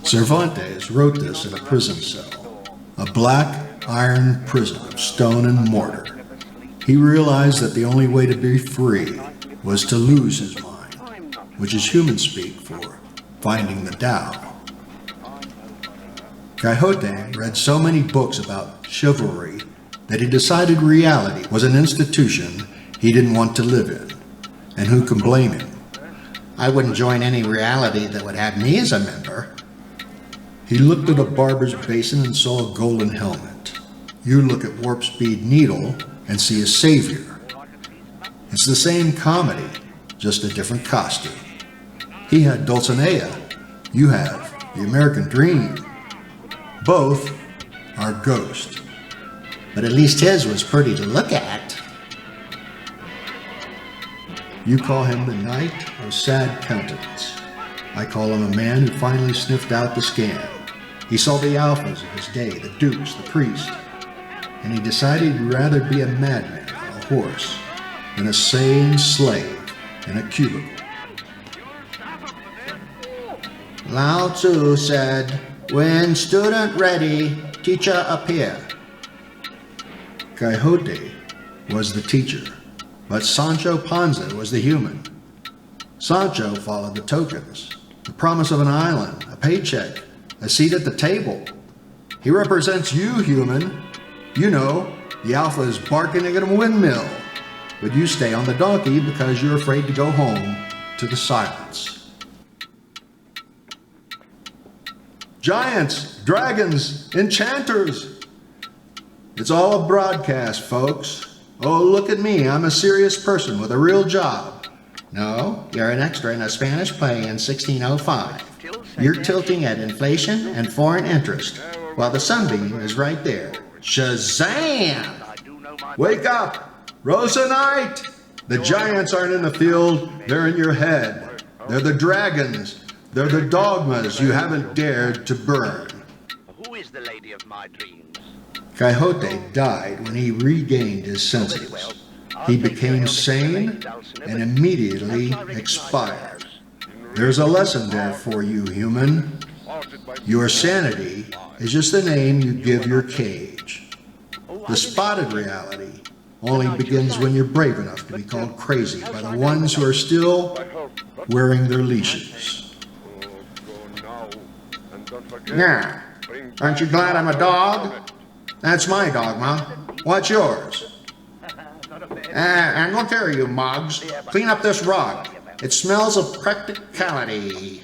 Cervantes wrote this in a prison cell, a black iron prison of stone and mortar. He realized that the only way to be free was to lose his mind, which is human speak for finding the Tao. Quixote read so many books about chivalry that he decided reality was an institution he didn't want to live in. And who can blame him? I wouldn't join any reality that would have me as a member. He looked at a barber's basin and saw a golden helmet. You look at Warp Speed Needle and see a savior. It's the same comedy, just a different costume. He had Dulcinea. You have the American Dream. Both are ghost. But at least his was pretty to look at. You call him the Knight of Sad Countenance. I call him a man who finally sniffed out the scam. He saw the alphas of his day, the dukes, the priest, and he decided he'd rather be a madman on a horse than a sane slave in a cubicle. Lao Tzu said, "When student ready, teacher appear." Quixote was the teacher, but Sancho Panza was the human. Sancho followed the tokens, the promise of an island, a paycheck, a seat at the table. He represents you, human. You know, the alpha is barking at a windmill, but you stay on the donkey because you're afraid to go home to the silence. Giants, dragons, enchanters. It's all a broadcast, folks. Oh, look at me. I'm a serious person with a real job. No, you're an extra in a Spanish play in 1605. You're tilting at inflation and foreign interest, while the sunbeam is right there. Shazam! Wake up! Rosa Knight! The giants aren't in the field, they're in your head. They're the dragons. They're the dogmas you haven't dared to burn. Who is the lady of my dreams? Quixote died when he regained his senses. He became sane and immediately expired. There's a lesson there for you, human. Your sanity is just the name you give your cage. The spotted reality only begins when you're brave enough to be called crazy by the ones who are still wearing their leashes. Yeah. Aren't you glad I'm a dog? That's my dogma. What's yours? I'm gonna carry you, Moggs. Clean up this rug. It smells of practicality.